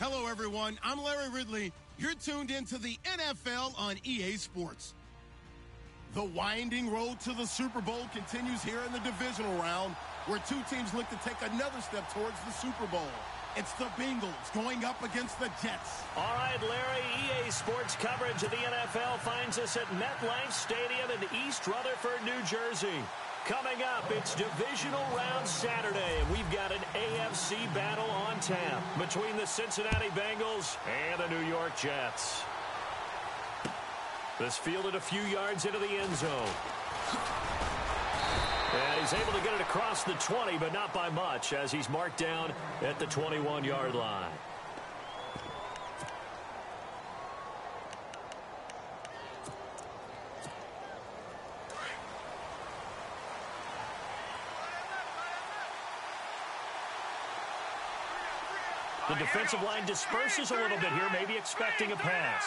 Hello, everyone. I'm Larry Ridley. You're tuned into the NFL on EA Sports. The winding road to the Super Bowl continues here in the divisional round, where two teams look to take another step towards the Super Bowl. It's the Bengals going up against the Jets. All right, Larry, EA Sports coverage of the NFL finds us at MetLife Stadium in East Rutherford, New Jersey. Coming up, it's divisional round Saturday, and we've got an AFC battle on tap between the Cincinnati Bengals and the New York Jets. This fielded a few yards into the end zone. And he's able to get it across the 20, but not by much, as he's marked down at the 21-yard line. The defensive line disperses a little bit here, maybe expecting a pass.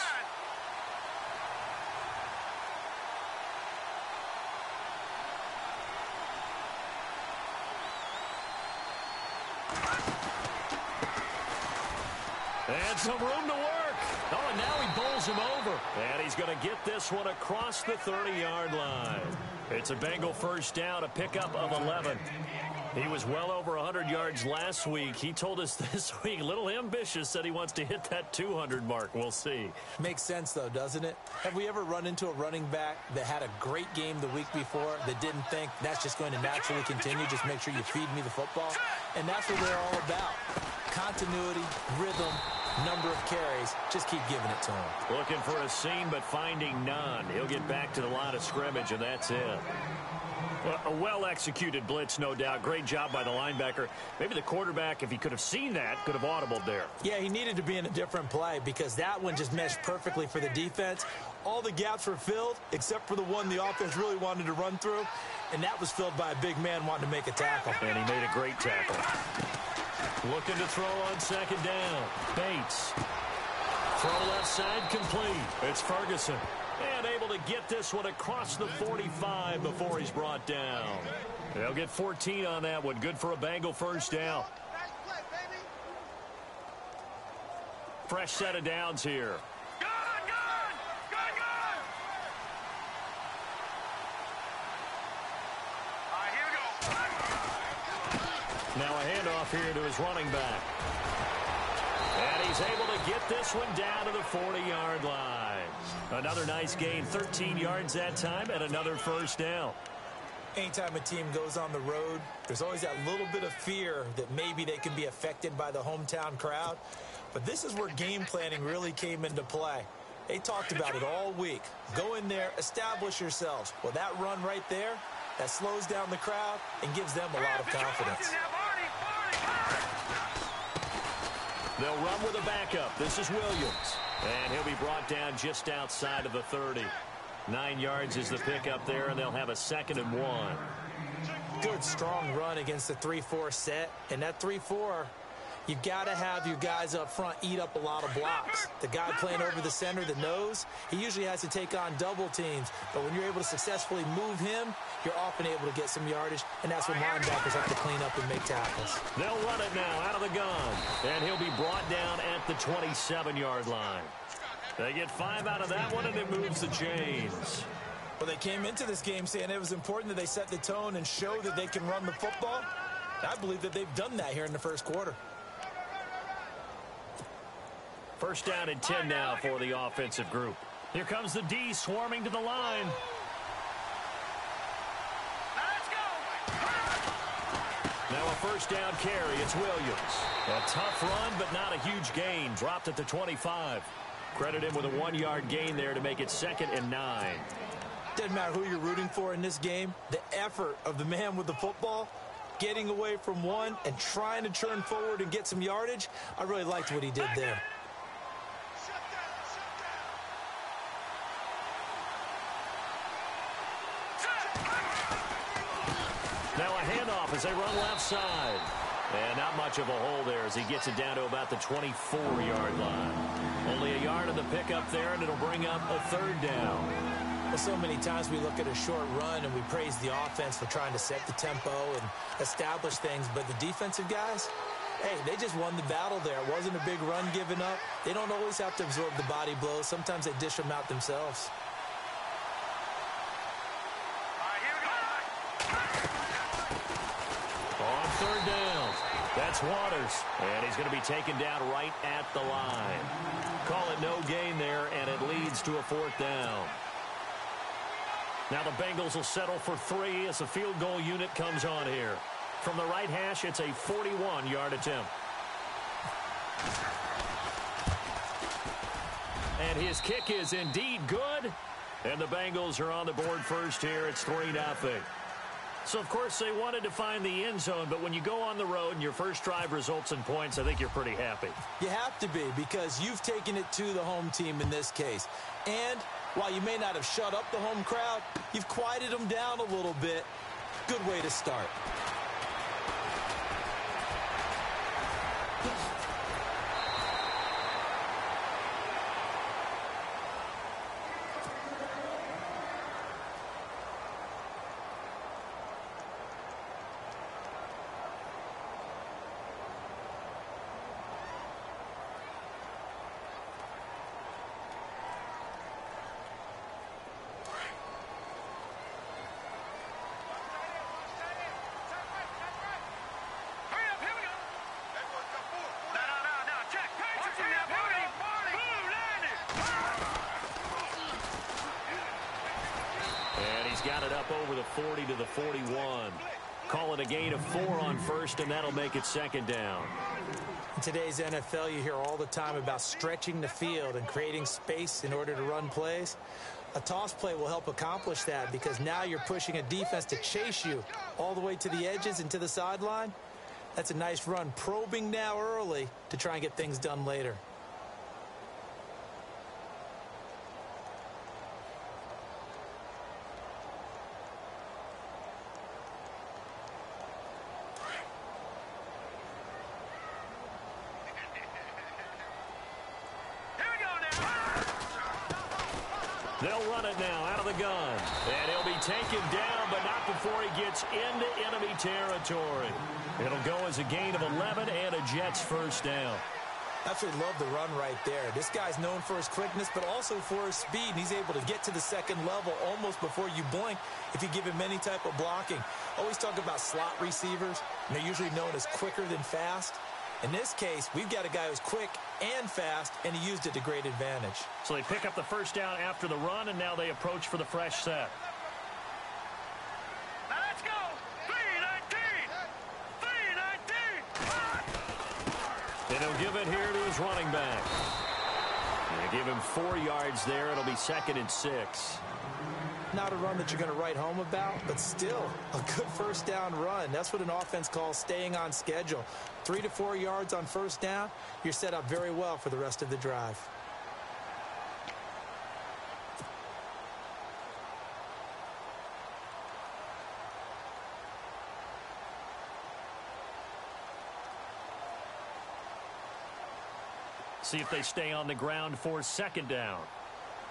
And some room to work. Oh, and now he bowls him over. And he's going to get this one across the 30-yard line. It's a Bengal first down, a pickup of 11. He was well over 100 yards last week. He told us this week, a little ambitious, said he wants to hit that 200 mark. We'll see. Makes sense, though, doesn't it? Have we ever run into a running back that had a great game the week before that didn't think that's just going to naturally continue? Just make sure you feed me the football. And that's what they're all about. Continuity, rhythm, number of carries. Just keep giving it to him. Looking for a seam, but finding none. He'll get back to the line of scrimmage, and that's it. A well-executed blitz, no doubt. Great job by the linebacker. Maybe the quarterback, if he could have seen that, could have audibled there. Yeah, he needed to be in a different play because that one just meshed perfectly for the defense. All the gaps were filled except for the one the offense really wanted to run through, and that was filled by a big man wanting to make a tackle. And he made a great tackle. Looking to throw on second down. Bates. Throw left side complete. It's Ferguson. And able to get this one across the 45 before he's brought down. They'll get 14 on that one. Good for a Bengal first down. Fresh set of downs here. Now a handoff here to his running back. And he's able to get this one down to the 40-yard line. Another nice gain, 13 yards that time, and another first down. Anytime a team goes on the road, there's always that little bit of fear that maybe they can be affected by the hometown crowd. But this is where game planning really came into play. They talked about it all week. Go in there, establish yourselves. Well, that run right there, that slows down the crowd and gives them a lot of confidence. They'll run with a backup. This is Williams. And he'll be brought down just outside of the 30. 9 yards is the pickup there, and they'll have a 2nd and 1. Good, strong run against the 3-4 set. And that 3-4, you've got to have your guys up front eat up a lot of blocks. The guy playing over the center, the nose, he usually has to take on double teams. But when you're able to successfully move him, you're often able to get some yardage, and that's when linebackers have to clean up and make tackles. They'll run it now out of the gun, and he'll be brought down at the 27-yard line. They get 5 out of that one, and it moves the chains. Well, they came into this game saying it was important that they set the tone and show that they can run the football. I believe that they've done that here in the first quarter. First down and 10 now for the offensive group. Here comes the D swarming to the line. Now a first down carry. It's Williams. A tough run, but not a huge gain. Dropped at the 25. Credit him with a 1-yard gain there to make it 2nd and 9. Doesn't matter who you're rooting for in this game. The effort of the man with the football, getting away from one and trying to turn forward and get some yardage, I really liked what he did there. Now a handoff as they run left side. And not much of a hole there as he gets it down to about the 24-yard line. Only a yard of the pickup there, and it'll bring up a 3rd down. Well, so many times we look at a short run and we praise the offense for trying to set the tempo and establish things, but the defensive guys, Hey, they just won the battle there. It wasn't a big run given up. They don't always have to absorb the body blows. Sometimes they dish them out themselves. On third down, that's Waters, and he's going to be taken down right at the line. Call it no gain there, and it leads to a fourth down. Now the Bengals will settle for 3 as the field goal unit comes on here. From the right hash, it's a 41-yard attempt. And his kick is indeed good, and the Bengals are on the board first here. It's 3-0. So, of course, they wanted to find the end zone, but when you go on the road and your first drive results in points, I think you're pretty happy. You have to be, because you've taken it to the home team in this case. And while you may not have shut up the home crowd, you've quieted them down a little bit. Good way to start. Got it up over the 40 to the 41. Call it a gain of 4 on first, and that'll make it second down. In today's NFL, you hear all the time about stretching the field and creating space in order to run plays. A toss play will help accomplish that, because now you're pushing a defense to chase you all the way to the edges and to the sideline. That's a nice run, probing now early to try and get things done later. They'll run it now out of the gun. And he'll be taken down, but not before he gets into enemy territory. It'll go as a gain of 11 and a Jets first down. Absolutely love the run right there. This guy's known for his quickness, but also for his speed. And he's able to get to the second level almost before you blink if you give him any type of blocking. Always talk about slot receivers, and they're usually known as quicker than fast. In this case, we've got a guy who's quick and fast, and he used it to great advantage. So they pick up the first down after the run, and now they approach for the fresh set. Now let's go! 3-19! 3-19! And he'll give it here to his running back. And give him 4 yards there. It'll be 2nd and 6. Not a run that you're going to write home about, but still a good first down run. That's what an offense calls staying on schedule. 3 to 4 yards on first down, you're set up very well for the rest of the drive. See if they stay on the ground for second down.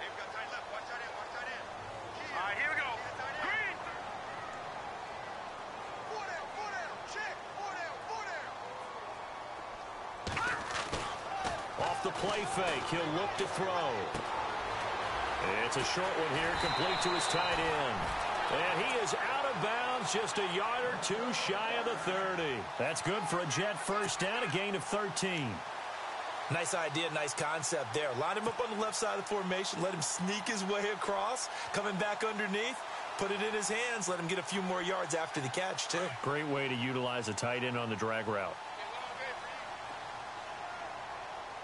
They've got tight left. Watch that in. Watch that in. All right, here we go. Green. 4 down. 4 down. Check. 4 down. 4 down. Off the play fake, he'll look to throw. It's a short one here, complete to his tight end. And he is out of bounds, just a yard or two shy of the 30. That's good for a Jet first down, a gain of 13. Nice idea, nice concept there. Line him up on the left side of the formation, let him sneak his way across, coming back underneath, put it in his hands, let him get a few more yards after the catch, too. Great way to utilize a tight end on the drag route.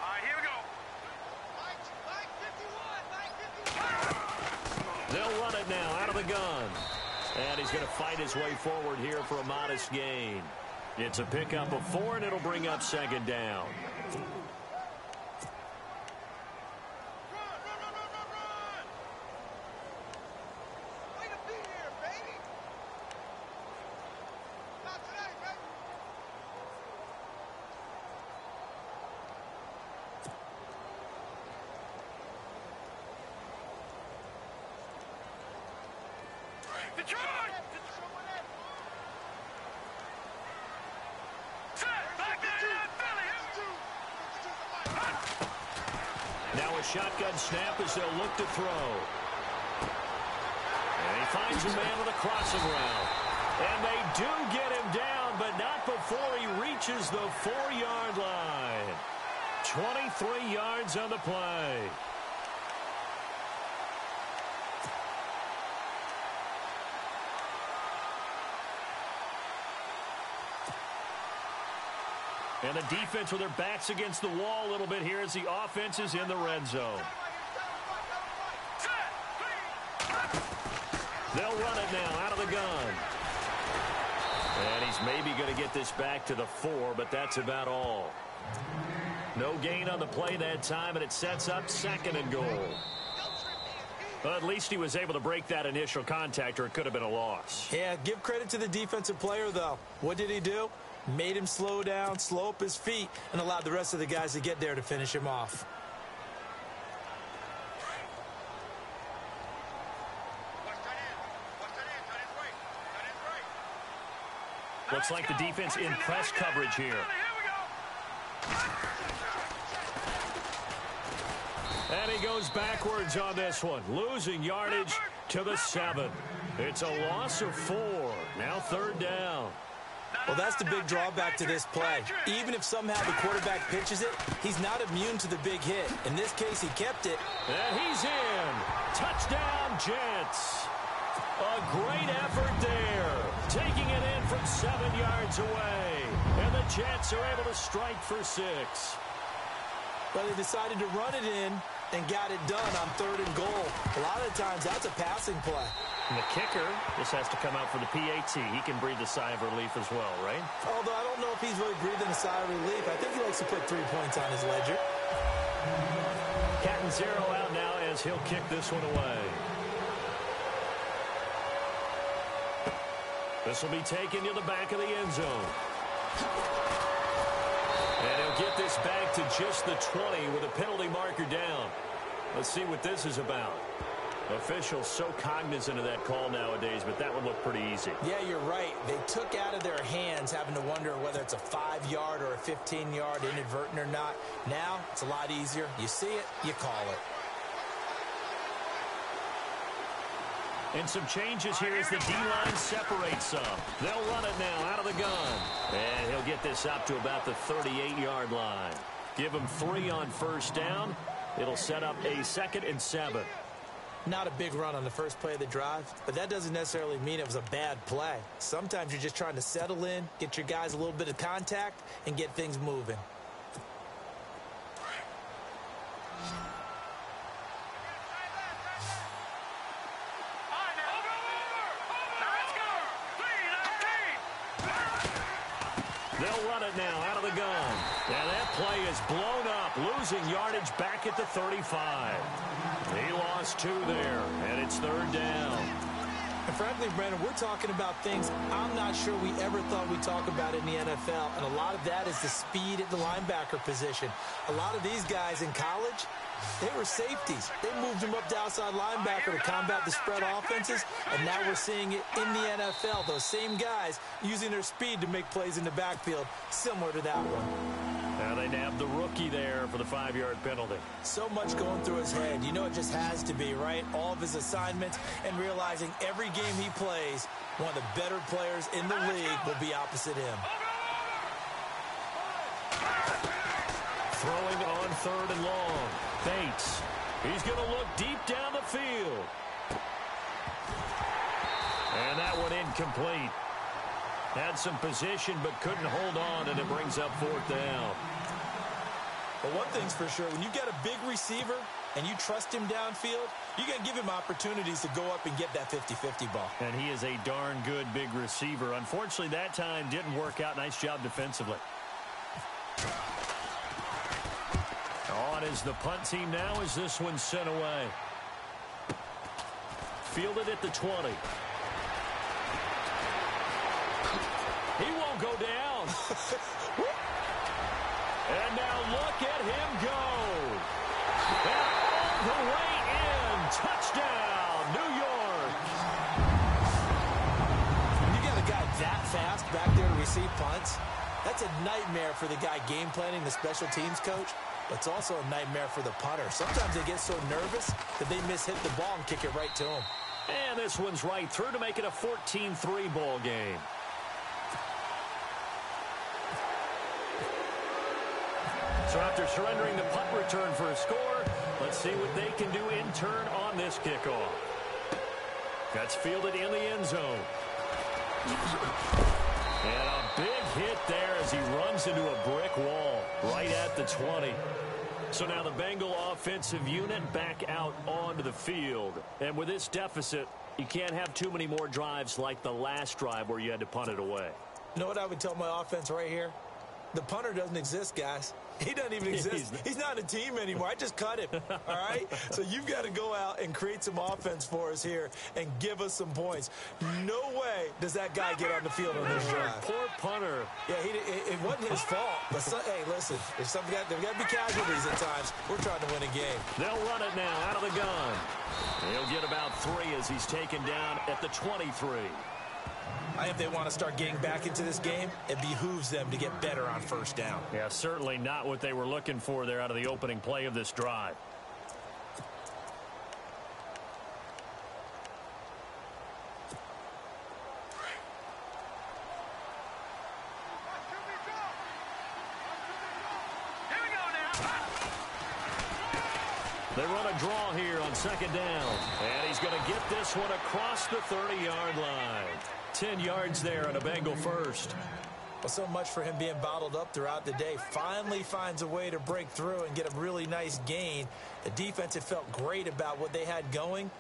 All right, here we go. They'll run it now out of the gun. And he's going to fight his way forward here for a modest gain. It's a pickup of 4, and it'll bring up second down. Back there Now a shotgun snap as they'll look to throw. And he finds a man on the crossing route. And they do get him down, but not before he reaches the 4-yard line. 23 yards on the play. And the defense with their backs against the wall a little bit here as the offense is in the red zone. They'll run it now out of the gun. And he's maybe going to get this back to the 4, but that's about all. No gain on the play that time, and it sets up 2nd and goal. Well, at least he was able to break that initial contact, or it could have been a loss. Yeah, give credit to the defensive player, though. What did he do? Made him slow down, slow up his feet, and allowed the rest of the guys to get there to finish him off. Looks like the defense in press coverage here. And he goes backwards on this one, losing yardage to the 7. It's a loss of 4. Now 3rd down. Well, that's the big drawback to this play. Even if somehow the quarterback pitches it, he's not immune to the big hit. In this case, he kept it. And he's in. Touchdown, Jets. A great effort there. Taking it in from 7 yards away. And the Jets are able to strike for 6. But they decided to run it in and got it done on 3rd and goal. A lot of the times, that's a passing play. And the kicker just has to come out for the PAT. He can breathe a sigh of relief as well, right? Although I don't know if he's really breathing a sigh of relief. I think he likes to put 3 points on his ledger. Cat and 0 out now as he'll kick this one away. This will be taken to the back of the end zone. And he'll get this back to just the 20 with a penalty marker down. Let's see what this is about. Officials so cognizant of that call nowadays, but that would look pretty easy. Yeah, you're right. They took out of their hands having to wonder whether it's a 5-yard or a 15-yard inadvertent or not. Now, it's a lot easier. You see it, you call it. And some changes here as the D-line separates some. They'll run it now out of the gun. And he'll get this up to about the 38-yard line. Give him 3 on 1st down. It'll set up a 2nd and 7. Not a big run on the first play of the drive, but that doesn't necessarily mean it was a bad play. Sometimes you're just trying to settle in, get your guys a little bit of contact, and get things moving. They'll run it now out of the gun. And that play is blown up, losing yardage back at the 35. He lost 2 there, and it's 3rd down. And frankly, Brandon, we're talking about things I'm not sure we ever thought we'd talk about in the NFL, and a lot of that is the speed at the linebacker position. A lot of these guys in college, they were safeties. They moved them up to outside linebacker to combat the spread offenses, and now we're seeing it in the NFL. Those same guys using their speed to make plays in the backfield, similar to that one. Now they nabbed the rookie there for the 5-yard penalty. So much going through his head. You know it just has to be, right? All of his assignments and realizing every game he plays, one of the better players in the league will be opposite him. Throwing on 3rd and long. Bates. He's going to look deep down the field. And that one incomplete. Had some position but couldn't hold on, and it brings up 4th down. But one thing's for sure, when you get a big receiver and you trust him downfield, you're going to give him opportunities to go up and get that 50-50 ball. And he is a darn good big receiver. Unfortunately, that time didn't work out. Nice job defensively. On is the punt team now as this one's sent away. Fielded at the 20. He won't go down. And now look at him go. And all the way in. Touchdown, New York. When you got a guy that fast back there to receive punts, That's a nightmare for the guy game planning, the special teams coach. But it's also a nightmare for the punter. Sometimes they get so nervous that they hit the ball and kick it right to him. And this one's right through to make it a 14-3 ball game. So after surrendering the punt return for a score, let's see what they can do in turn on this kickoff. That's fielded in the end zone. And a big hit there as he runs into a brick wall right at the 20. So now the Bengal offensive unit back out onto the field. And with this deficit, you can't have too many more drives like the last drive where you had to punt it away. You know what I would tell my offense right here? The punter doesn't exist, guys. He doesn't even exist. He's not a team anymore. I just cut him, all right? So you've got to go out and create some offense for us here and give us some points. No way does that guy get on the field on this drive. Poor punter. Yeah, it wasn't his fault. But hey, listen, there's got to be casualties at times. We're trying to win a game. They'll run it now out of the gun. He'll get about 3 as he's taken down at the 23. I think if they want to start getting back into this game, it behooves them to get better on first down. Yeah, certainly not what they were looking for there out of the opening play of this drive. They run a draw here on second down. And he's going to get this one across the 30-yard line. 10 yards there on a Bengal first. Well, so much for him being bottled up throughout the day. Finally finds a way to break through and get a really nice gain. The defense had felt great about what they had going.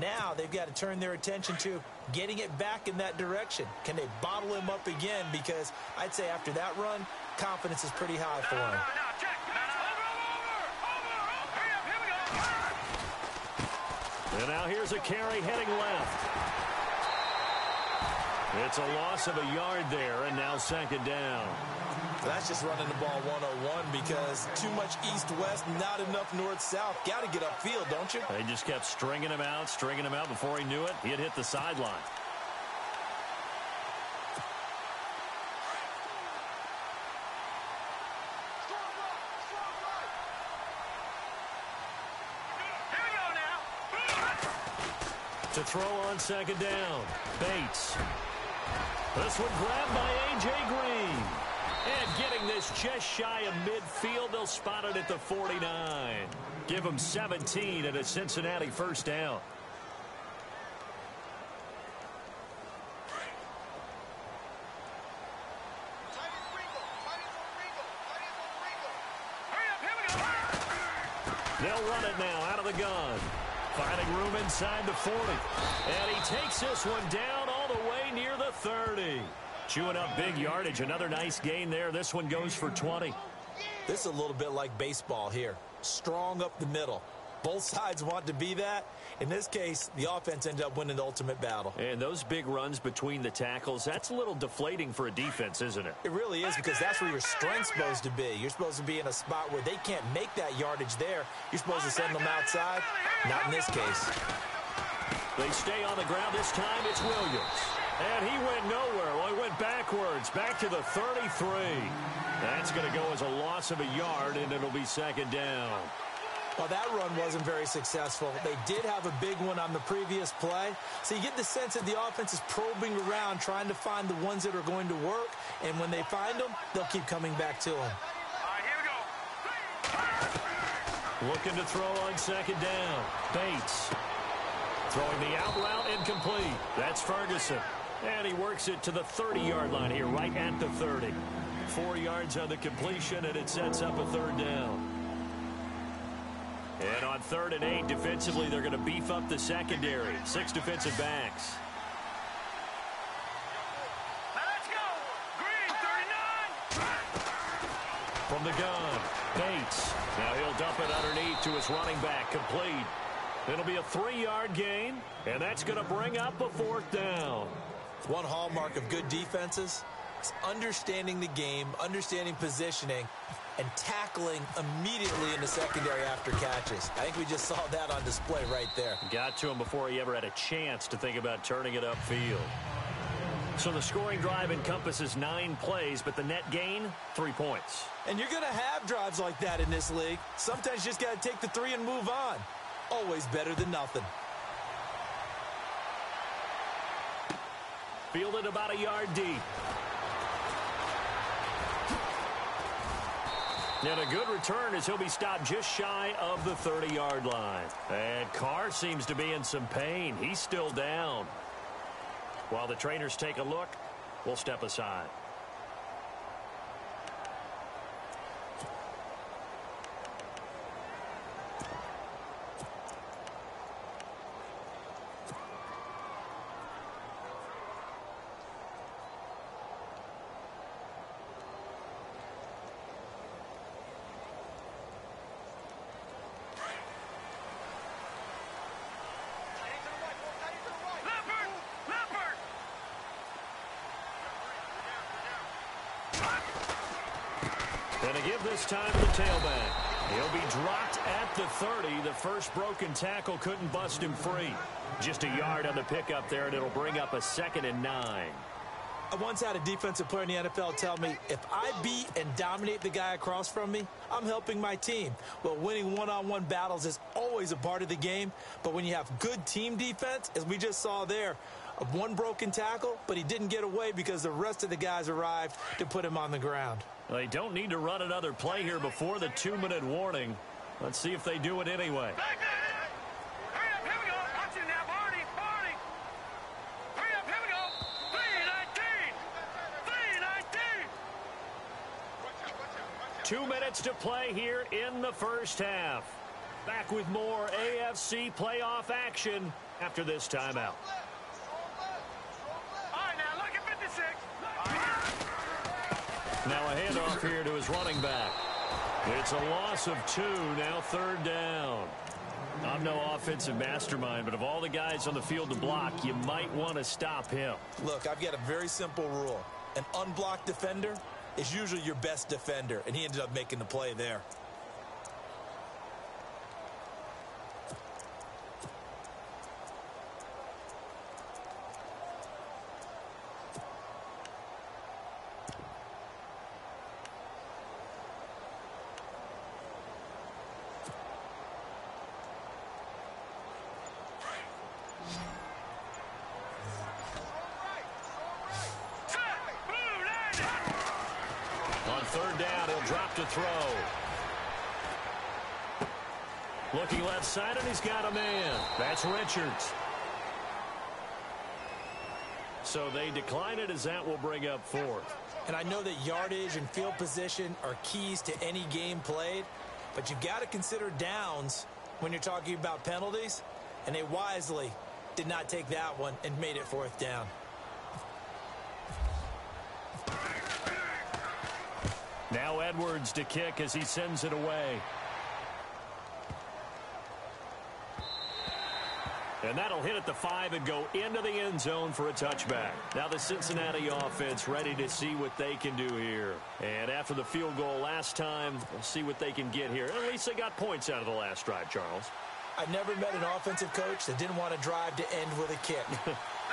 Now they've got to turn their attention to getting it back in that direction. Can they bottle him up again? Because I'd say after that run, confidence is pretty high for him. And now here's a carry heading left. It's a loss of a yard there, and now second down. That's just running the ball 101 because too much east-west, not enough north-south. Got to get upfield, don't you? They just kept stringing him out before he knew it. He had hit the sideline. To throw on second down, Bates. This one grabbed by A.J. Green. And getting this just shy of midfield, they'll spot it at the 49. Give them 17 at a Cincinnati first down. They'll run it now out of the gun. Finding room inside the 40. And he takes this one down all the way near the 30. Chewing up big yardage. Another nice gain there. This one goes for 20. This is a little bit like baseball here. Strong up the middle. Both sides want to be that. In this case, the offense ended up winning the ultimate battle. And those big runs between the tackles, that's a little deflating for a defense, isn't it? It really is, because that's where your strength's supposed to be. You're supposed to be in a spot where they can't make that yardage there. You're supposed to send them outside. Not in this case. They stay on the ground. This time it's Williams. And he went nowhere. Well, he went backwards, back to the 33. That's going to go as a loss of a yard, and it'll be second down. Well, that run wasn't very successful. They did have a big one on the previous play. So you get the sense that the offense is probing around, trying to find the ones that are going to work. And when they find them, they'll keep coming back to them. All right, here we go. Looking to throw on second down. Bates. Throwing the out route incomplete. That's Ferguson. And he works it to the 30-yard line here, right at the 30. 4 yards on the completion, and it sets up a third down. And on 3rd and 8, defensively, they're going to beef up the secondary. 6 defensive backs. Let's go. Green, 39. From the gun, Bates. Now he'll dump it underneath to his running back, complete. It'll be a 3-yard gain, and that's going to bring up a 4th down. One hallmark of good defenses is understanding the game, understanding positioning, and tackling immediately in the secondary after catches. I think we just saw that on display right there. Got to him before he ever had a chance to think about turning it upfield. So the scoring drive encompasses 9 plays, but the net gain, 3 points. And you're going to have drives like that in this league. Sometimes you just got to take the 3 and move on. Always better than nothing. Fielded about a yard deep. And a good return as he'll be stopped just shy of the 30-yard line. And Carr seems to be in some pain. He's still down. While the trainers take a look, we'll step aside. And a give this time to the tailback. He'll be dropped at the 30. The first broken tackle couldn't bust him free. Just a yard on the pickup there, and it'll bring up a 2nd and 9. I once had a defensive player in the NFL tell me, if I beat and dominate the guy across from me, I'm helping my team. Well, winning one-on-one battles is always a part of the game, but when you have good team defense, as we just saw there, one broken tackle, but he didn't get away because the rest of the guys arrived to put him on the ground. They don't need to run another play here before the 2-minute warning. Let's see if they do it anyway. Hurry up, here we go. Watch it now, Barney. Hurry up, here we go. 3:19. 2 minutes to play here in the first half. Back with more AFC playoff action after this timeout. All right, now look at 56. Now a handoff here to his running back. It's a loss of 2, now 3rd down. I'm no offensive mastermind, but of all the guys on the field to block, you might want to stop him. Look, I've got a very simple rule. An unblocked defender is usually your best defender, and he ended up making the play there. To throw. Looking left side, and he's got a man. That's Richards. So they decline it as that will bring up 4th. And I know that yardage and field position are keys to any game played, but you've got to consider downs when you're talking about penalties, and they wisely did not take that one and made it 4th down. Now Edwards to kick as he sends it away. And that'll hit at the 5 and go into the end zone for a touchback. Now the Cincinnati offense ready to see what they can do here. And after the field goal last time, we'll see what they can get here. At least they got points out of the last drive, Charles. I've never met an offensive coach that didn't want to drive to end with a kick.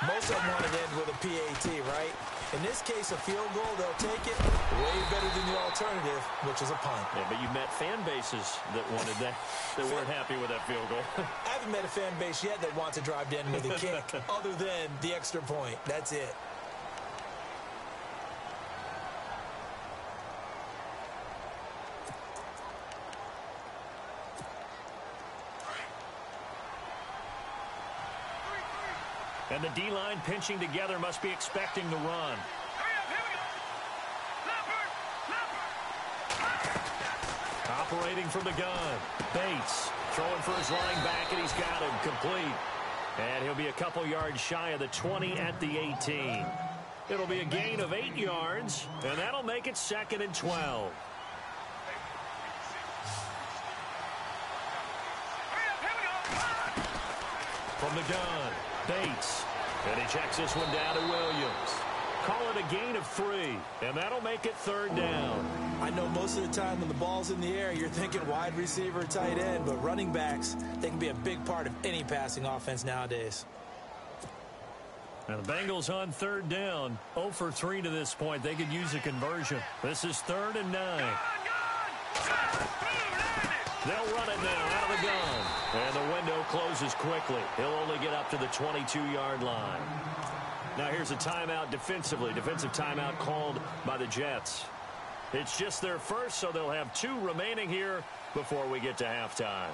Most of them want to end with a PAT, right? In this case, a field goal, they'll take it way better than the alternative, which is a punt. Yeah, but you met fan bases that wanted that, that weren't happy with that field goal. I haven't met a fan base yet that wants to drive to end with a kick, other than the extra point. That's it. And the D-line pinching together must be expecting the run. Hurry up, here we go. Operating from the gun. Bates throwing for his running back, and he's got him complete. And he'll be a couple yards shy of the 20 at the 18. It'll be a gain of 8 yards, and that'll make it 2nd and 12. From the gun, Bates. And he checks this one down to Williams. Call it a gain of 3, and that'll make it 3rd down. I know most of the time when the ball's in the air, you're thinking wide receiver, tight end, but running backs, they can be a big part of any passing offense nowadays. And the Bengals on third down. 0 for 3 to this point. They could use a conversion. This is 3rd and 9. They'll run it now out of the gun. And the window closes quickly. He'll only get up to the 22-yard line. Now here's a timeout defensively. Defensive timeout called by the Jets. It's just their first, so they'll have 2 remaining here before we get to halftime.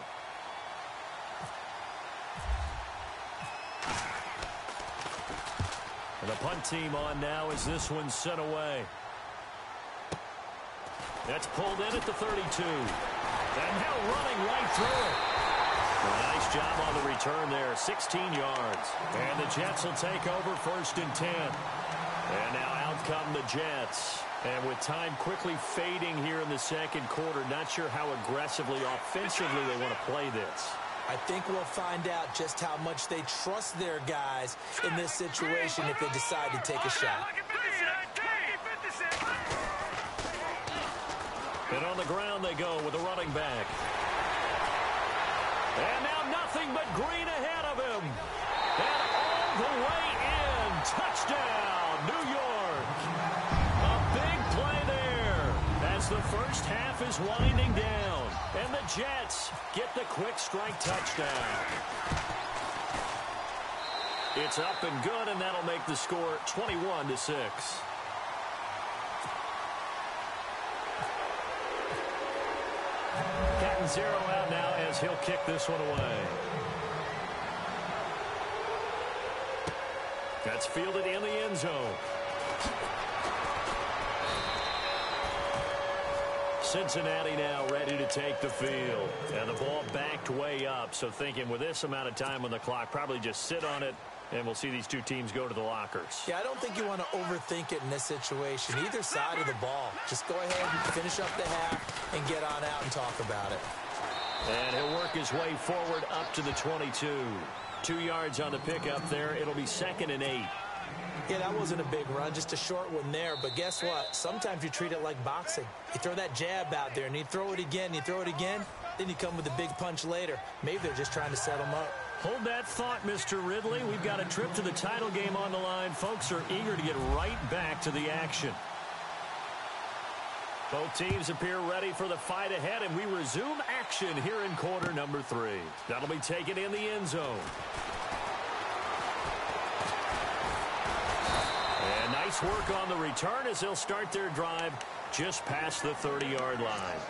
And the punt team on now as this one's sent away. That's pulled in at the 32. And now running right through it. Nice job on the return there, 16 yards. And the Jets will take over 1st and 10. And now out come the Jets. And with time quickly fading here in the second quarter, not sure how aggressively, offensively they want to play this. I think we'll find out just how much they trust their guys in this situation if they decide to take a shot. And on the ground they go with the running back. And now nothing but green ahead of him. And all the way in. Touchdown, New York. A big play there as the first half is winding down. And the Jets get the quick strike touchdown. It's up and good, and that'll make the score 21-6. Cat 0 out now as he'll kick this one away. That's fielded in the end zone. Cincinnati now ready to take the field. And the ball backed way up, so thinking with this amount of time on the clock, probably just sit on it, and we'll see these 2 teams go to the lockers. Yeah, I don't think you want to overthink it in this situation. Either side of the ball. Just go ahead and finish up the half and get on out and talk about it. And he'll work his way forward up to the 22. 2 yards on the pickup there. It'll be 2nd and 8. Yeah, that wasn't a big run, just a short one there. But guess what? Sometimes you treat it like boxing. You throw that jab out there, and you throw it again, then you come with a big punch later. Maybe they're just trying to set them up. Hold that thought, Mr. Ridley. We've got a trip to the title game on the line. Folks are eager to get right back to the action. Both teams appear ready for the fight ahead, and we resume action here in quarter number 3. That'll be taken in the end zone. And nice work on the return as they'll start their drive just past the 30-yard line.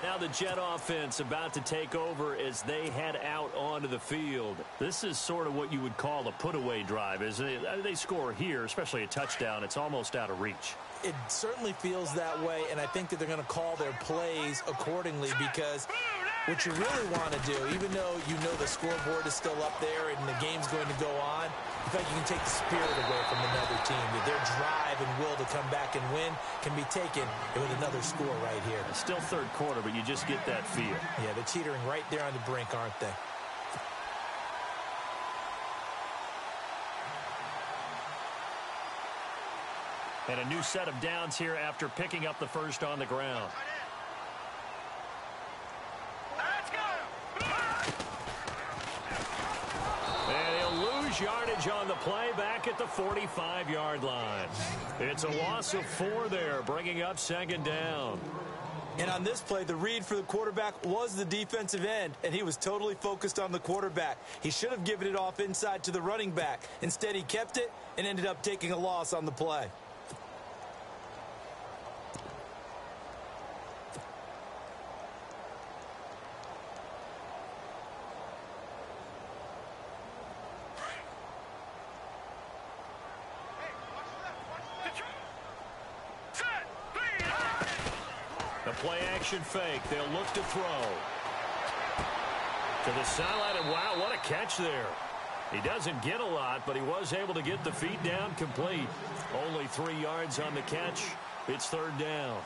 Now the Jet offense about to take over as they head out onto the field. This is sort of what you would call a put-away drive. As they score here, especially a touchdown, it's almost out of reach. It certainly feels that way, and I think that they're going to call their plays accordingly because what you really want to do, even though you know the scoreboard is still up there and the game's going to go on, in fact, you can take the spirit away from another team. That their drive and will to come back and win can be taken with another score right here. It's still third quarter, but you just get that feel. Yeah, they're teetering right there on the brink, aren't they? And a new set of downs here after picking up the first on the ground. Let's go! And he'll lose yardage on the play back at the 45-yard line. It's a loss of 4 there, bringing up 2nd down. And on this play, the read for the quarterback was the defensive end, and he was totally focused on the quarterback. He should have given it off inside to the running back. Instead, he kept it and ended up taking a loss on the play. The play-action fake. They'll look to throw. To the sideline, and wow, what a catch there. He doesn't get a lot, but he was able to get the feet down complete. Only 3 yards on the catch. It's 3rd down.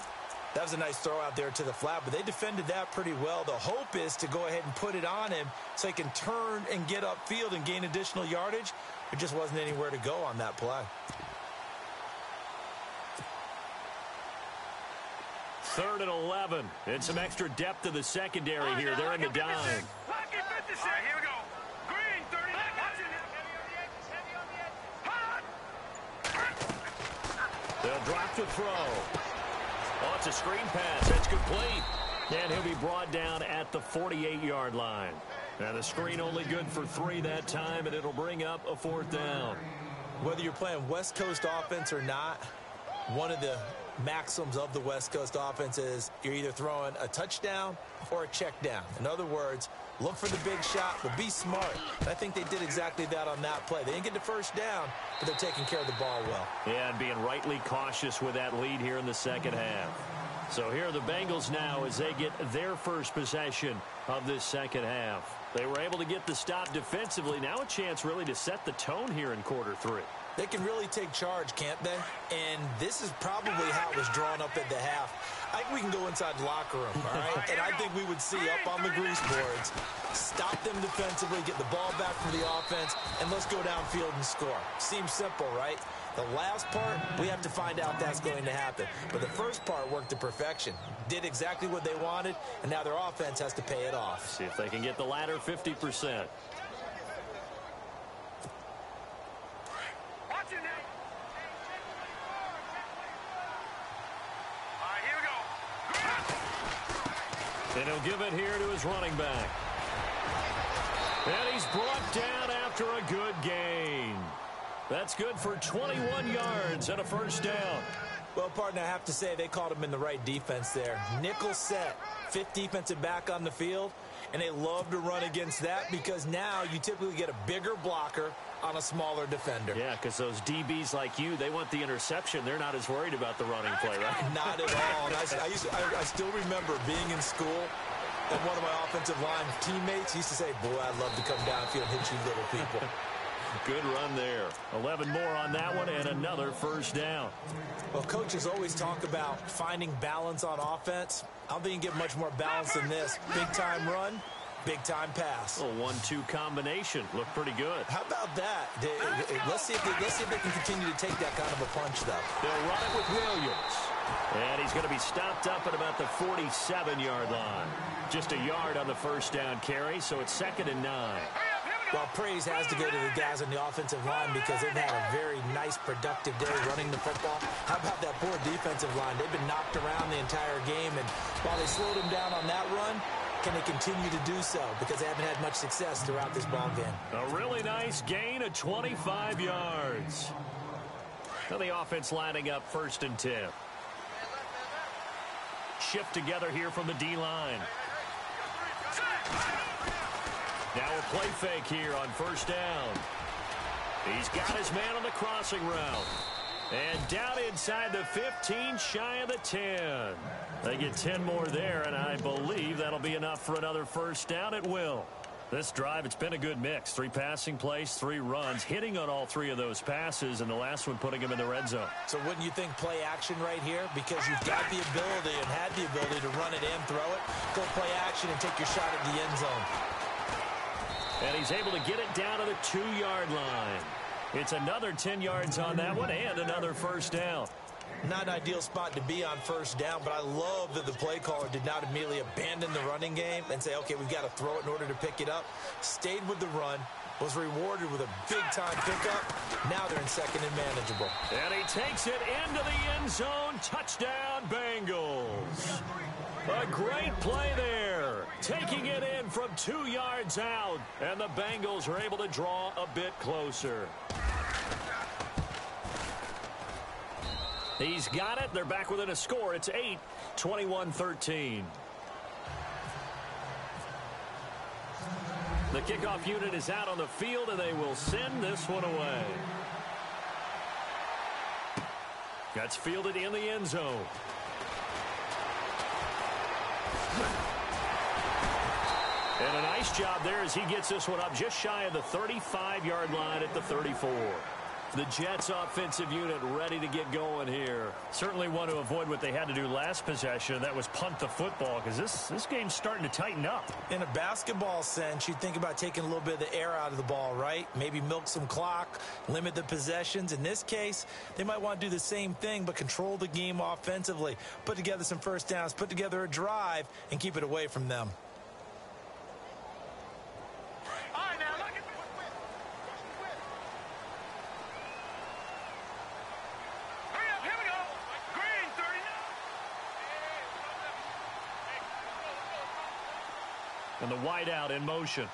That was a nice throw out there to the flat, but they defended that pretty well. The hope is to go ahead and put it on him so he can turn and get upfield and gain additional yardage. There just wasn't anywhere to go on that play. 3rd and 11. And some extra depth to the secondary here. They're in the dime. All right, here we go. Green, 30. Watch it. Heavy on the edges. Heavy on the edges. Hot. They'll drop the throw. Oh, it's a screen pass. That's complete. And he'll be brought down at the 48-yard line. And the screen only good for 3 that time, and it'll bring up a 4th down. Whether you're playing West Coast offense or not, one of the maxims of the West Coast offense is you're either throwing a touchdown or a check down. In other words, look for the big shot, but be smart. And I think they did exactly that on that play. They didn't get the first down, but they're taking care of the ball well. Yeah, and being rightly cautious with that lead here in the second half. So here are the Bengals now as they get their first possession of this second half. They were able to get the stop defensively. Now a chance really to set the tone here in quarter 3. They can really take charge, can't they? And this is probably how it was drawn up at the half. I think we can go inside the locker room, all right? And I think we would see up on the grease boards, stop them defensively, get the ball back for the offense, and let's go downfield and score. Seems simple, right? The last part, we have to find out if that's going to happen. But the first part worked to perfection. Did exactly what they wanted, and now their offense has to pay it off. See if they can get the latter 50%. And he'll give it here to his running back. And he's brought down after a good gain. That's good for 21 yards and a first down. Well, partner, I have to say they called him in the right defense there. Nickel set, 5th defensive back on the field, and they love to run against that because now you typically get a bigger blocker on a smaller defender. Yeah, because those DBs like you, they want the interception. They're not as worried about the running play, right? Not at all. And I still remember being in school, and one of my offensive line teammates used to say, boy, I'd love to come downfield and hit you little people. Good run there. 11 more on that one and another first down. Well, coaches always talk about finding balance on offense. I don't think you can get much more balance than this. Big-time run, big-time pass. A 1-2 combination. Looked pretty good. How about that? Let's see if they can continue to take that kind of a punch, though. They'll run it with Williams. And he's going to be stopped up at about the 47-yard line. Just a yard on the first down carry, so it's 2nd and 9. Well, praise has to go to the guys on the offensive line because they've had a very nice, productive day running the football. How about that poor defensive line? They've been knocked around the entire game, and while they slowed them down on that run, can they continue to do so? Because they haven't had much success throughout this ball game. A really nice gain of 25 yards. Now the offense lining up 1st and 10. Shift together here from the D-line. Now a play fake here on first down. He's got his man on the crossing route. And down inside the 15, shy of the 10. They get 10 more there, and I believe that'll be enough for another first down. It will. This drive, it's been a good mix. 3 passing plays, 3 runs, hitting on all 3 of those passes, and the last one putting him in the red zone. So wouldn't you think play action right here? Because you've got the ability and had the ability to run it and throw it. Go play action and take your shot at the end zone. And he's able to get it down to the 2-yard line. It's another 10 yards on that one and another first down. Not an ideal spot to be on first down, but I love that the play caller did not immediately abandon the running game and say, okay, we've got to throw it in order to pick it up. Stayed with the run, was rewarded with a big-time pickup. Now they're in 2nd and manageable. And he takes it into the end zone. Touchdown, Bengals. A great play there. Taking it in from 2 yards out. And the Bengals are able to draw a bit closer. He's got it. They're back within a score. It's 8, 21-13. The kickoff unit is out on the field, and they will send this one away. That's fielded in the end zone. And a nice job there as he gets this one up just shy of the 35-yard line at the 34. The Jets offensive unit ready to get going here. Certainly want to avoid what they had to do last possession. That was punt the football because this game's starting to tighten up. In a basketball sense, you think about taking a little bit of the air out of the ball, right? Maybe milk some clock, limit the possessions. In this case, they might want to do the same thing but control the game offensively. Put together some first downs, put together a drive, and keep it away from them. Here we go. And the wideout in motion.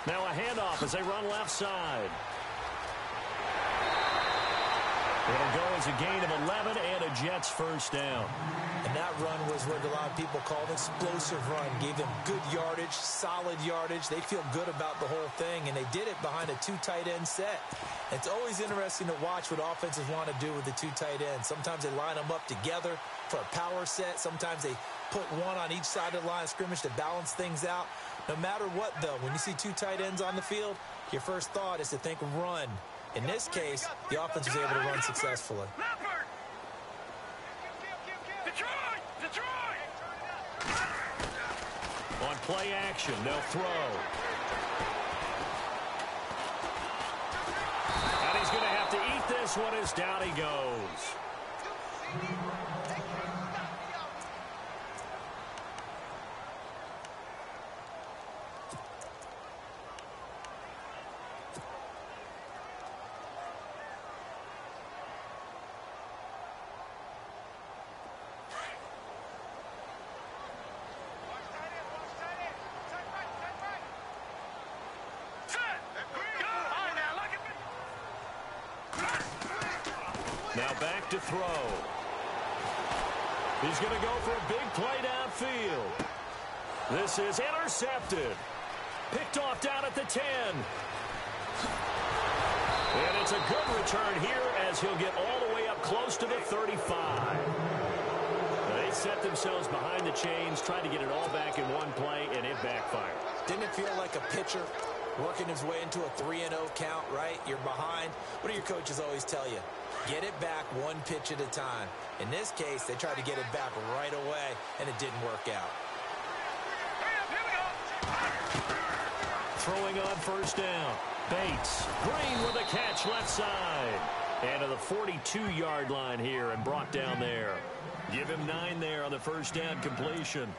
Now a handoff as they run left side. It'll go as a gain of 11 and a Jets first down. And that run was what a lot of people call an explosive run. Gave them good yardage, solid yardage. They feel good about the whole thing, and they did it behind a 2 tight end set. It's always interesting to watch what offenses want to do with the 2 tight ends. Sometimes they line them up together for a power set. Sometimes they put one on each side of the line of scrimmage to balance things out. No matter what, though, when you see 2 tight ends on the field, your first thought is to think run. In this case, the offense was able to run successfully. On play action, they'll throw. And he's going to have to eat this one as down he goes. Now back to throw. He's going to go for a big play downfield. This is intercepted. Picked off down at the 10. And it's a good return here as he'll get all the way up close to the 35. They set themselves behind the chains, trying to get it all back in one play, and it backfired. Didn't it feel like a pitcher working his way into a 3-0 count, right? You're behind. What do your coaches always tell you? Get it back one pitch at a time. In this case, they tried to get it back right away, and it didn't work out. Throwing on first down. Bates. Green with a catch left side. And to the 42-yard line here and brought down there. Give him 9 there on the first down completion.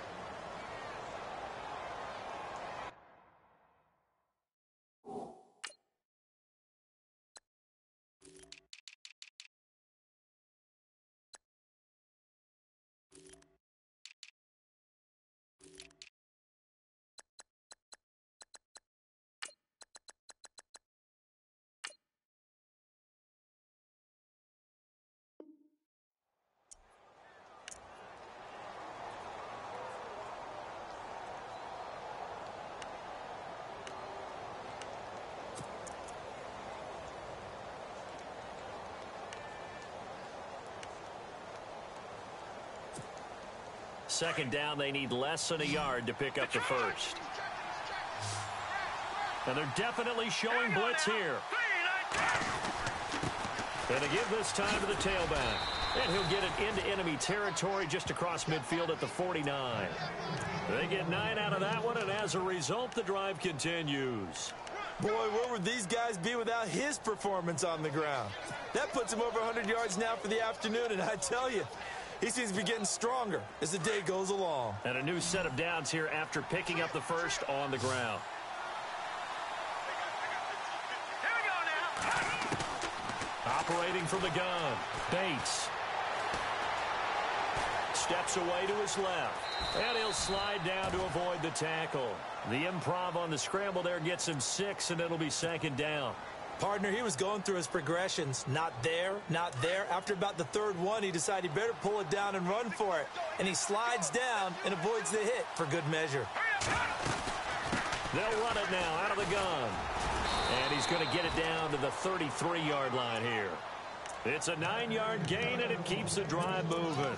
Second down, they need less than a yard to pick up the first. And they're definitely showing blitz here. And they give this time to the tailback. And he'll get it into enemy territory just across midfield at the 49. They get 9 out of that one, and as a result, the drive continues. Boy, where would these guys be without his performance on the ground? That puts him over 100 yards now for the afternoon, and I tell you, he seems to be getting stronger as the day goes along. And a new set of downs here after picking up the first on the ground. Here we go now. Operating from the gun. Bates. Steps away to his left. And he'll slide down to avoid the tackle. The improv on the scramble there gets him 6, and it'll be second down. Partner, he was going through his progressions. Not there, not there. After about the third one, he decided he better pull it down and run for it. And he slides down and avoids the hit for good measure. They'll run it now out of the gun. And he's going to get it down to the 33-yard line here. It's a 9-yard gain, and it keeps the drive moving.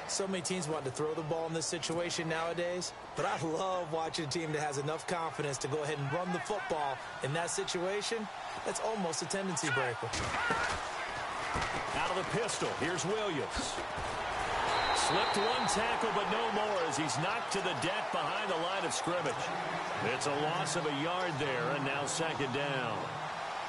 So many teams want to throw the ball in this situation nowadays, but I love watching a team that has enough confidence to go ahead and run the football in that situation. That's almost a tendency breaker. Out of the pistol, here's Williams. Slipped one tackle, but no more as he's knocked to the deck behind the line of scrimmage. It's a loss of a yard there, and now second down.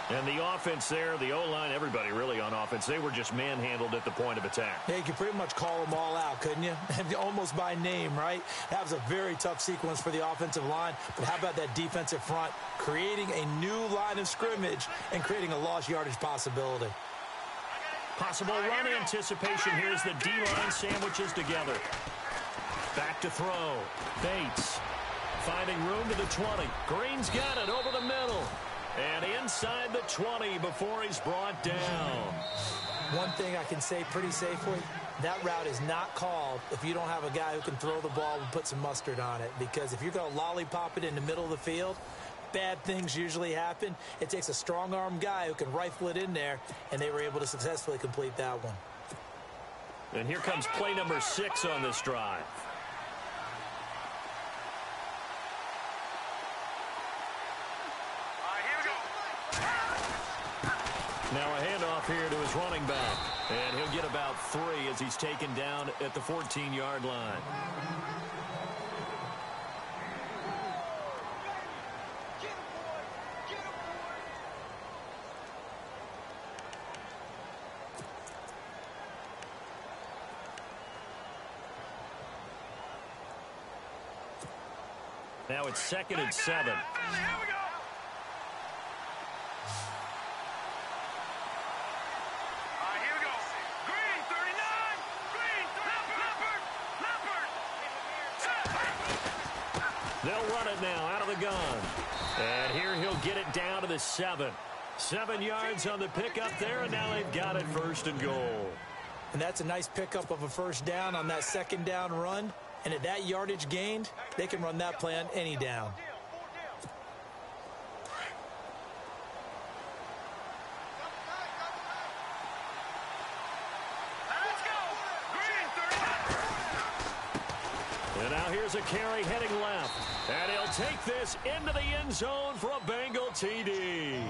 And the offense there, the O-line, everybody really on offense, they were just manhandled at the point of attack. Yeah, you could pretty much call them all out, couldn't you? Almost by name, right? That was a very tough sequence for the offensive line. But how about that defensive front creating a new line of scrimmage and creating a lost yardage possibility? Possible run anticipation. Here's the D-line sandwiches together. Back to throw. Bates finding room to the 20. Green's got it over the middle. And inside the 20 before he's brought down. One thing I can say pretty safely, that route is not called if you don't have a guy who can throw the ball and put some mustard on it. Because if you're going to lollipop it in the middle of the field, bad things usually happen. It takes a strong-arm guy who can rifle it in there, and they were able to successfully complete that one. And here comes play number 6 on this drive. Now a handoff here to his running back. And he'll get about 3 as he's taken down at the 14-yard line. Now it's 2nd and 7. They'll run it now out of the gun. And here he'll get it down to the 7. 7 yards on the pickup there, and now they've got it 1st and goal. And that's a nice pickup of a 1st down on that 2nd down run. And at that yardage gained, they can run that play on any down. And now here's a carry heading left. And he'll take this into the end zone for a Bengal TD.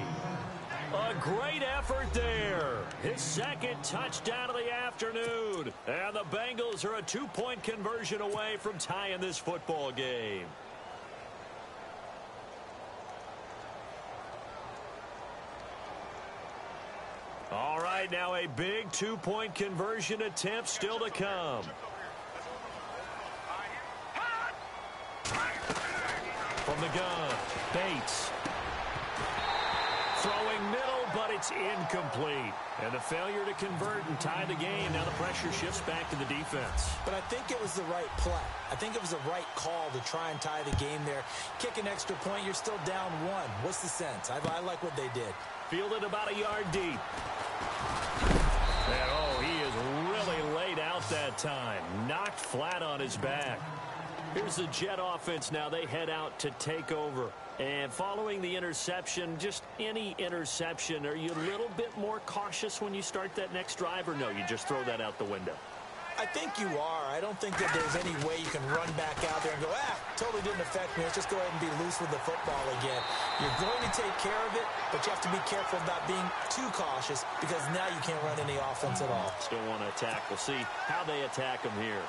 A great effort there. His 2nd touchdown of the afternoon. And the Bengals are a 2-point conversion away from tying this football game. All right, now a big 2-point conversion attempt still to come. From the gun, Bates. Throwing middle, but it's incomplete. And the failure to convert and tie the game. Now the pressure shifts back to the defense. But I think it was the right play. I think it was the right call to try and tie the game there. Kick an extra point, you're still down 1. What's the sense? I like what they did. Fielded about a yard deep. And oh, he is really laid out that time. Knocked flat on his back. Here's the Jet offense now. They head out to take over. And following the interception, just any interception, are you a little bit more cautious when you start that next drive, or no, you just throw that out the window? I think you are. I don't think that there's any way you can run back out there and go, totally didn't affect me. Let's just go ahead and be loose with the football again. You're going to take care of it, but you have to be careful about being too cautious because now you can't run any offense at all. Still want to attack. We'll see how they attack them here.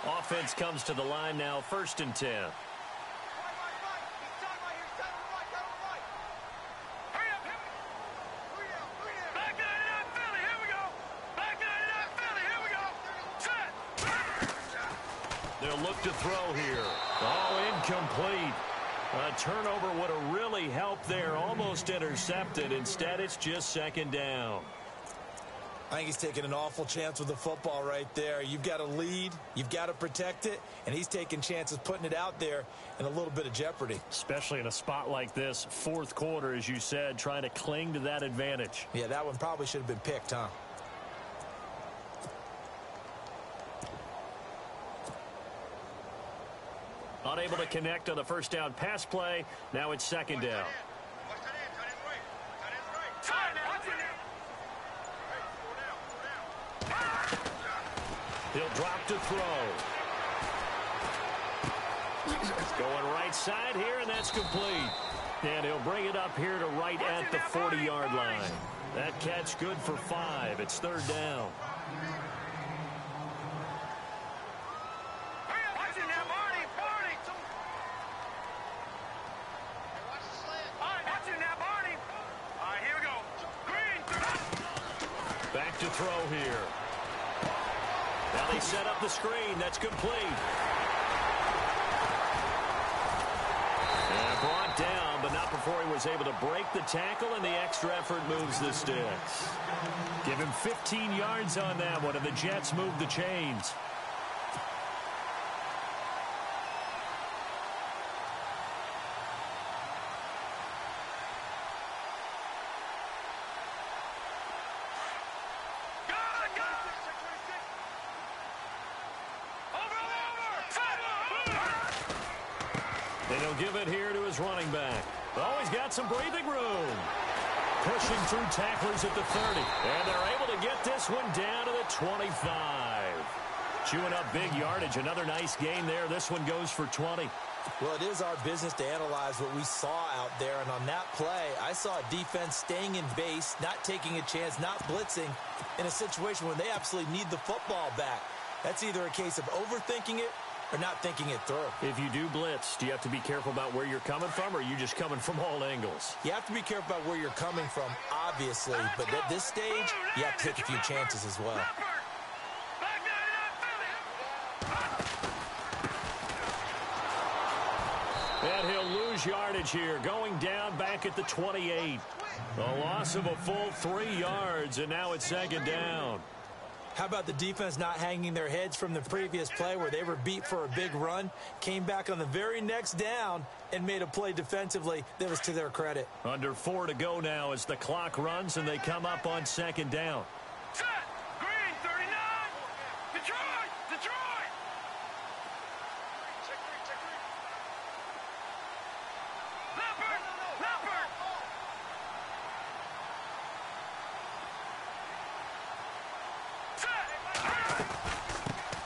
Offense comes to the line now, 1st and 10. They'll look to throw here. Oh, incomplete. A turnover would have really helped there. Almost intercepted. Instead, it's just 2nd down. I think he's taking an awful chance with the football right there. You've got to lead, you've got to protect it, and he's taking chances putting it out there in a little bit of jeopardy. Especially in a spot like this, 4th quarter, as you said, trying to cling to that advantage. Yeah, that one probably should have been picked, huh? Unable to connect on the 1st down pass play. Now it's 2nd down. He'll drop to throw. Going right side here, and that's complete. And he'll bring it up here to right at the 40-yard line. That catch good for 5. It's third down. Watch it now, Barney. All right, watch it now, Barney. All right, here we go. Green. Back to throw here. Now they set up the screen. That's complete. And brought down, but not before he was able to break the tackle, and the extra effort moves the sticks. Give him 15 yards on that one, and the Jets move the chains. And he'll give it here to his running back. Oh, he's got some breathing room. Pushing through tacklers at the 30. And they're able to get this one down to the 25. Chewing up big yardage. Another nice gain there. This one goes for 20. Well, it is our business to analyze what we saw out there. And on that play, I saw a defense staying in base, not taking a chance, not blitzing in a situation where they absolutely need the football back. That's either a case of overthinking it or not thinking it through. If you do blitz, do you have to be careful about where you're coming from, or are you just coming from all angles? You have to be careful about where you're coming from, obviously. But at this stage, you have to take a few chances as well. And he'll lose yardage here, going down back at the 28. A loss of a full 3 yards, and now it's second down. How about the defense not hanging their heads from the previous play where they were beat for a big run, came back on the very next down and made a play defensively that was to their credit. Under 4 to go now as the clock runs and they come up on second down. Set. Green, 39. Detroit. Check three. Leopard.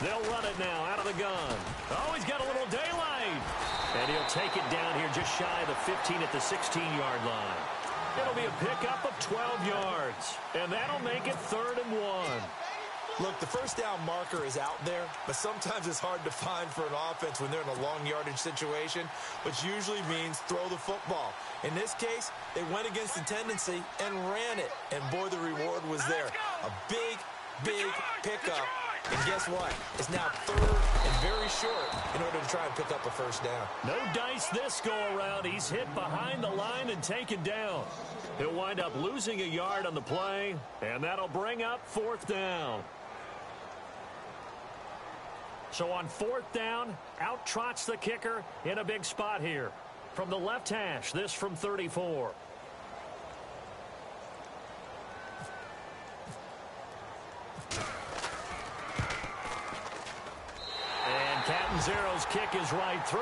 They'll run it now out of the gun. Oh, he's got a little daylight. And he'll take it down here just shy of the 15 at the 16-yard line. It'll be a pickup of 12 yards. And that'll make it 3rd and 1. Look, the first down marker is out there, but sometimes it's hard to find for an offense when they're in a long yardage situation, which usually means throw the football. In this case, they went against the tendency and ran it. And boy, the reward was there. A big pickup. And guess what? It's now 3rd and very short in order to try and pick up a first down. No dice this go-around. He's hit behind the line and taken down. He'll wind up losing a yard on the play, and that'll bring up 4th down. So on 4th down, out trots the kicker in a big spot here. From the left hash, this from 34. Catanzaro's kick is right through,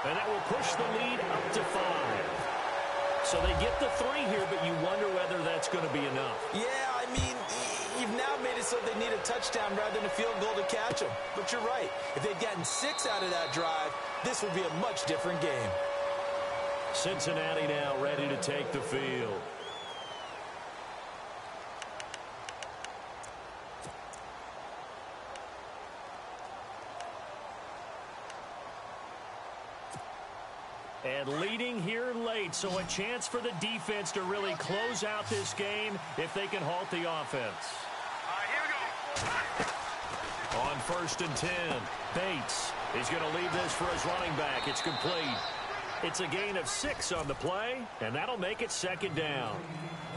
and that will push the lead up to 5. So they get the 3 here, but you wonder whether that's going to be enough. Yeah, I mean, you've now made it so they need a touchdown rather than a field goal to catch them. But you're right. If they'd gotten 6 out of that drive, this would be a much different game. Cincinnati now ready to take the field. And leading here late, so a chance for the defense to really close out this game if they can halt the offense. All right, here we go. On 1st and 10, Bates. He's going to leave this for his running back. It's complete. It's a gain of 6 on the play, and that'll make it second down.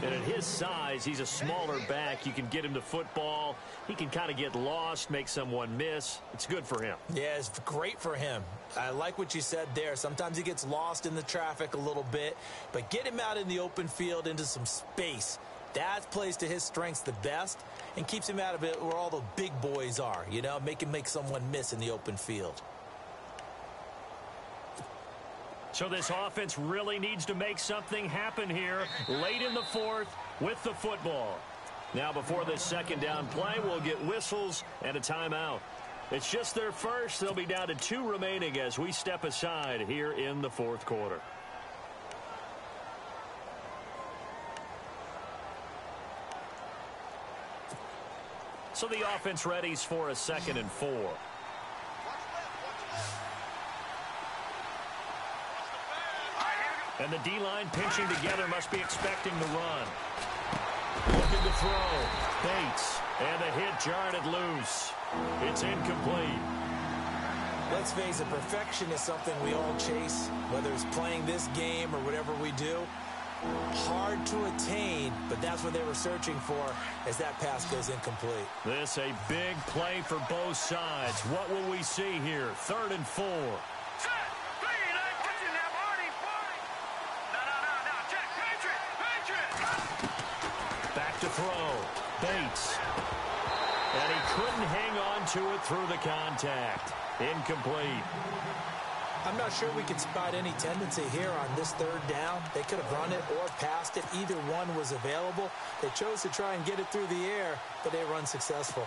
And at his size, he's a smaller back. You can get him to football. He can kind of get lost, make someone miss. It's good for him. Yeah, it's great for him. I like what you said there. Sometimes he gets lost in the traffic a little bit, but get him out in the open field into some space. That plays to his strengths the best and keeps him out of it where all the big boys are, you know, make someone miss in the open field. So this offense really needs to make something happen here late in the 4th with the football. Now before this second down play, we'll get whistles and a timeout. It's just their first. They'll be down to 2 remaining as we step aside here in the 4th quarter. So the offense readies for a 2nd and 4. And the D-line pinching together must be expecting the run. Looking to throw. Bates. And the hit jarred it loose. It's incomplete. Let's face it, perfection is something we all chase, whether it's playing this game or whatever we do. Hard to attain, but that's what they were searching for as that pass goes incomplete. This a big play for both sides. What will we see here? 3rd and 4. Back to throw. Bates. And he couldn't hang on to it through the contact. Incomplete. I'm not sure we can spot any tendency here on this 3rd down. They could have run it or passed it. Either one was available. They chose to try and get it through the air, but they were unsuccessful.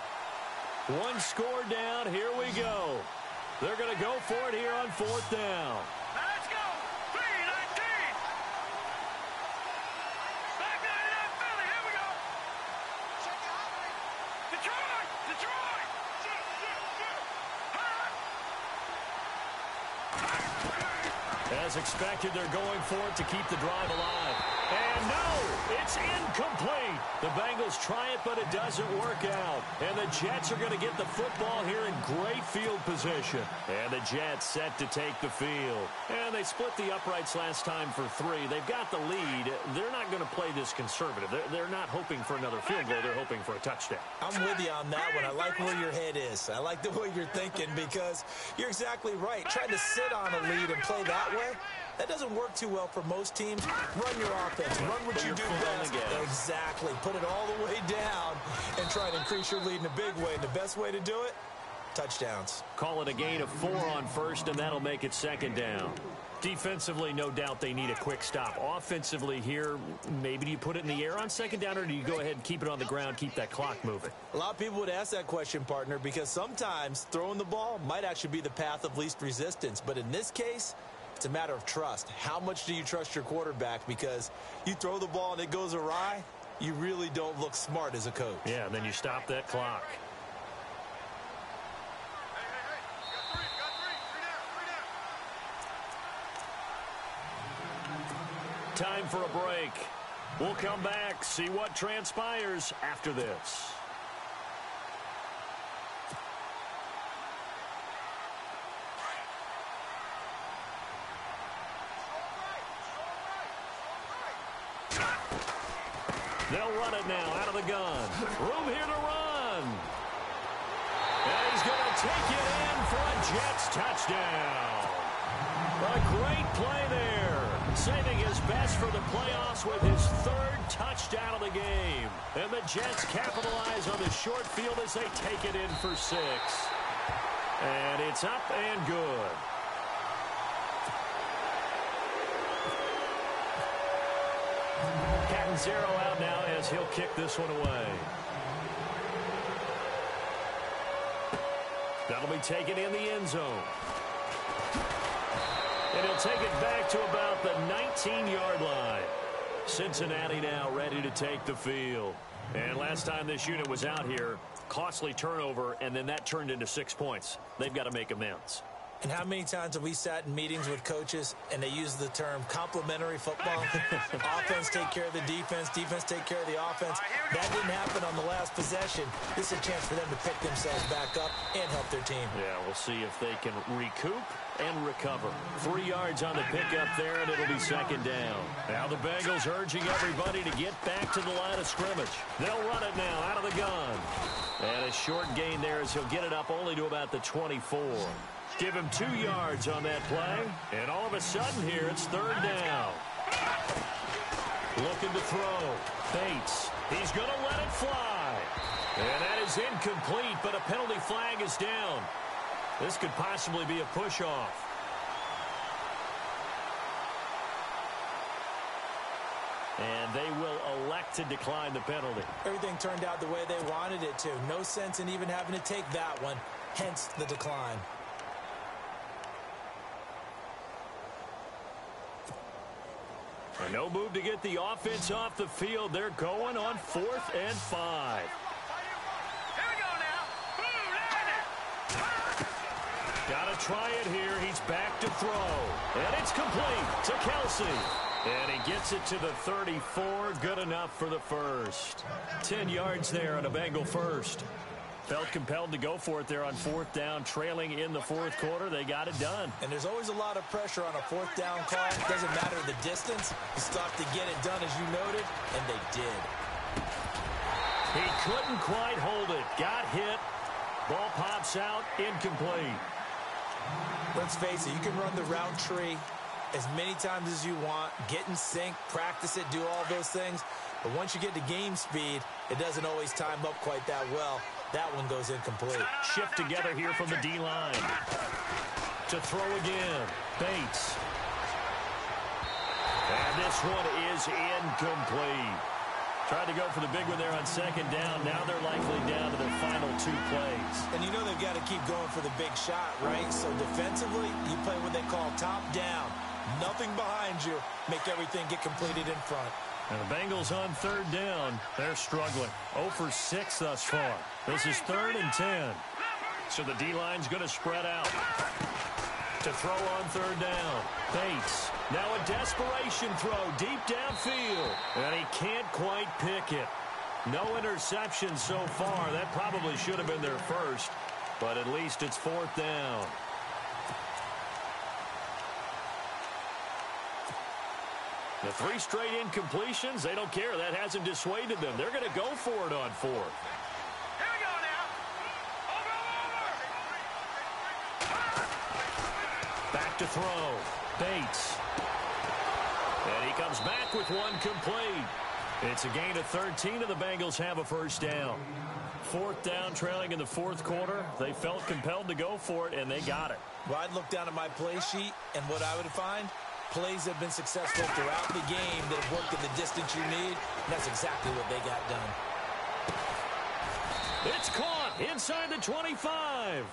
One score down. Here we go. They're going to go for it here on 4th down. Let's go. 3-19. Back 99 Philly. Here we go. Detroit. Detroit. As expected, they're going for it to keep the drive alive. And no, it's incomplete. The Bengals try it, but it doesn't work out. And the Jets are going to get the football here in great field position. And the Jets set to take the field. And they split the uprights last time for 3. They've got the lead. They're not going to play this conservative. They're not hoping for another field goal. They're hoping for a touchdown. I'm with you on that one. I like where your head is. I like the way you're thinking because you're exactly right. Trying to sit on a lead and play that way, that doesn't work too well for most teams. Run your offense. Run what you do best. Exactly. Put it all the way down and try to increase your lead in a big way. And the best way to do it, touchdowns. Call it a gain of 4 on 1st, and that'll make it 2nd down. Defensively, no doubt they need a quick stop. Offensively here, maybe do you put it in the air on 2nd down, or do you go ahead and keep it on the ground, keep that clock moving? A lot of people would ask that question, partner, because sometimes throwing the ball might actually be the path of least resistance. But in this case, it's a matter of trust. How much do you trust your quarterback? Because you throw the ball and it goes awry, you really don't look smart as a coach. Yeah, and then you stop that clock. Time for a break. We'll come back, see what transpires after this. They'll run it now out of the gun. Room here to run. And he's going to take it in for a Jets touchdown. A great play there. Saving his best for the playoffs with his 3rd touchdown of the game. And the Jets capitalize on the short field as they take it in for 6. And it's up and good. Zero out now as he'll kick this one away. That'll be taken in the end zone. And he'll take it back to about the 19-yard line. Cincinnati now ready to take the field. And last time this unit was out here, costly turnover, and then that turned into 6 points. They've got to make amends. And how many times have we sat in meetings with coaches and they use the term complementary football? Offense take care of the defense, defense take care of the offense. That didn't happen on the last possession. This is a chance for them to pick themselves back up and help their team. Yeah, we'll see if they can recoup and recover. 3 yards on the pickup there, and it'll be 2nd down. Now the Bengals urging everybody to get back to the line of scrimmage. They'll run it now out of the gun. And a short gain there as he'll get it up only to about the 24. Give him 2 yards on that play. And all of a sudden here, it's 3rd down. Looking to throw. Bates. He's going to let it fly. And that is incomplete, but a penalty flag is down. This could possibly be a push-off. And they will elect to decline the penalty. Everything turned out the way they wanted it to. No sense in even having to take that one, hence the decline. And no move to get the offense off the field. They're going on 4th and 5. Here we go now. Boom, Gotta try it here. He's back to throw. And it's complete to Kelsey. And he gets it to the 34. Good enough for the first. 10 yards there on a Bengal first. Felt compelled to go for it there on fourth down, trailing in the fourth quarter. They got it done. And there's always a lot of pressure on a fourth down call. It doesn't matter the distance. You stop to get it done, as you noted, and they did. He couldn't quite hold it. Got hit. Ball pops out. Incomplete. Let's face it, you can run the route tree as many times as you want, get in sync, practice it, do all those things. But once you get to game speed, it doesn't always time up quite that well. That one goes incomplete. Shift together here from the D-line. To throw again. Bates. And this one is incomplete. Tried to go for the big one there on second down. Now they're likely down to their final 2 plays. And you know they've got to keep going for the big shot, right? So defensively, you play what they call top down. Nothing behind you. Make everything get completed in front. And the Bengals on third down. They're struggling. 0 for 6 thus far. This is 3rd and 10. So the D-line's going to spread out. To throw on third down. Bates. Now a desperation throw deep downfield. And he can't quite pick it. No interception so far. That probably should have been their first. But at least it's 4th down. The 3 straight incompletions, they don't care. That hasn't dissuaded them. They're going to go for it on 4th. Here we go now. Over. Back to throw. Bates. And he comes back with one complete. It's a gain of 13, and the Bengals have a first down. 4th down, trailing in the 4th quarter. They felt compelled to go for it, and they got it. Well, I'd look down at my play sheet, and what I would find, plays have been successful throughout the game that have worked at the distance you need, and that's exactly what they got done. It's caught inside the 25.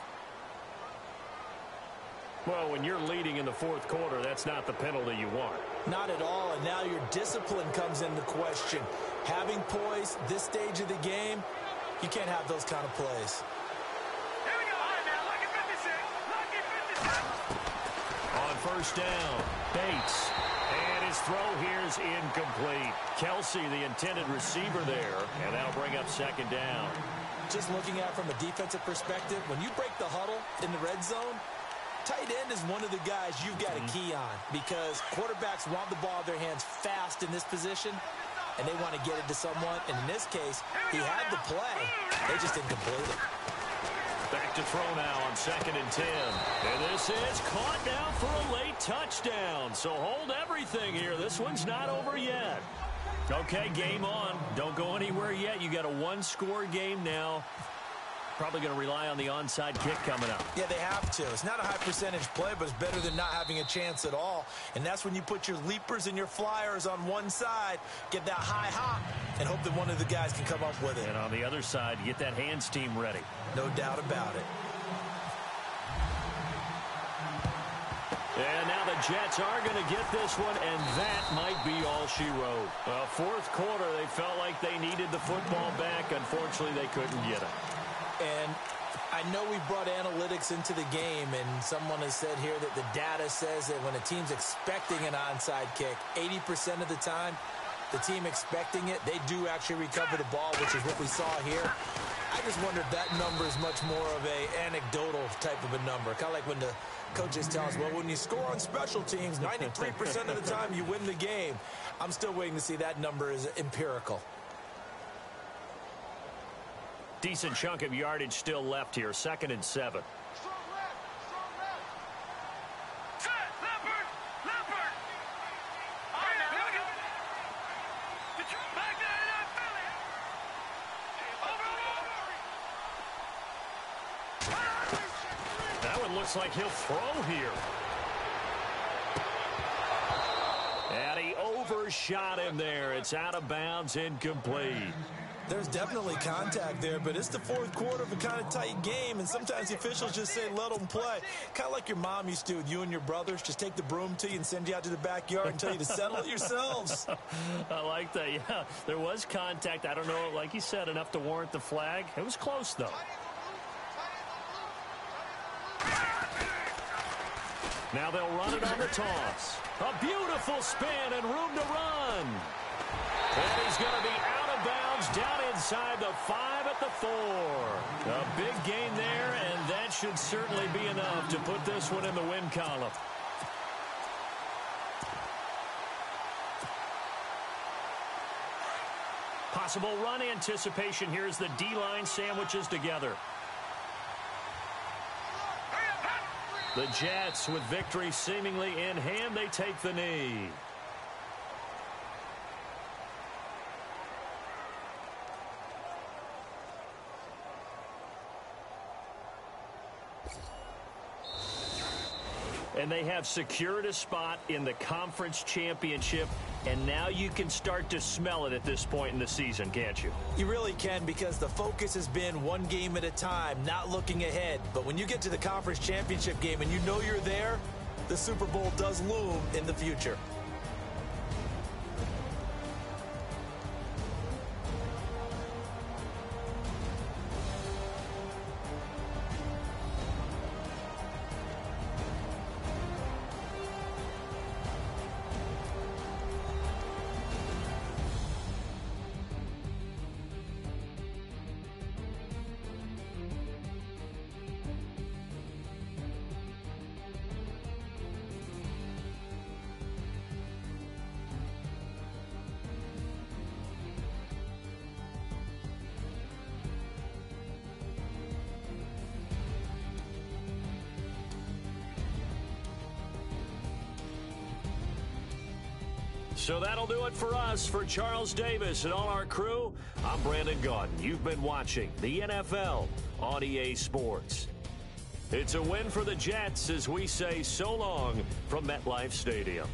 Well, when you're leading in the 4th quarter, that's not the penalty you want. Not at all, and now your discipline comes into question. Having poise this stage of the game, you can't have those kind of plays. Here we go. All right, now, lucky 56. Lucky 56. On first down, Bates. And his throw here is incomplete. Kelsey, the intended receiver there, and that'll bring up 2nd down. Just looking at it from a defensive perspective, when you break the huddle in the red zone, tight end is one of the guys you've got a key on because quarterbacks want the ball in their hands fast in this position, and they want to get it to someone. And in this case, he had the play. They just didn't complete it. Back to throw now on 2nd and 10. And this is caught now for a late touchdown. So hold everything here. This one's not over yet. Okay, game on. Don't go anywhere yet. You got a 1-score game now. Probably going to rely on the onside kick coming up. Yeah, they have to. It's not a high percentage play, but it's better than not having a chance at all. And that's when you put your leapers and your flyers on one side, get that high hop, and hope that one of the guys can come up with it. And on the other side, get that hands team ready. No doubt about it. And now the Jets are going to get this one, and that might be all she wrote. 4th quarter, they felt like they needed the football back. Unfortunately, they couldn't get it. And I know we brought analytics into the game, and someone has said here that the data says that when a team's expecting an onside kick, 80% of the time, the team expecting it, they do actually recover the ball, which is what we saw here. I just wonder if that number is much more of a anecdotal type of a number. Kind of like when the coaches tell us, well, when you score on special teams, 93% of the time you win the game. I'm still waiting to see that number is empirical. Decent chunk of yardage still left here. 2nd and 7. Strong left. Set. Leopard. Leopard. All right, now, here we go. Back there, Philly. Over. That one looks like he'll throw here. And he overshot him there. It's out of bounds, incomplete. There's definitely contact there, but it's the fourth quarter of a kind of tight game, and sometimes the officials just say, let them play. Kind of like your mom used to with you and your brothers. Just take the broom to you and send you out to the backyard and tell you to settle it yourselves. I like that, yeah. There was contact. I don't know, like you said, enough to warrant the flag. It was close, though. Now they'll run it on the toss. A beautiful spin and room to run. And he's going to be out of bounds down inside the 5 at the 4. A big gain there, and that should certainly be enough to put this one in the win column. Possible run anticipation here as the D-line sandwiches together. The Jets, with victory seemingly in hand, they take the knee. And they have secured a spot in the conference championship, and now you can start to smell it at this point in the season, can't you? You really can, because the focus has been one game at a time, not looking ahead. But when you get to the conference championship game and you know you're there, the Super Bowl does loom in the future. So that'll do it for us. For Charles Davis and all our crew, I'm Brandon Gaudin. You've been watching the NFL on EA Sports. It's a win for the Jets as we say so long from MetLife Stadium.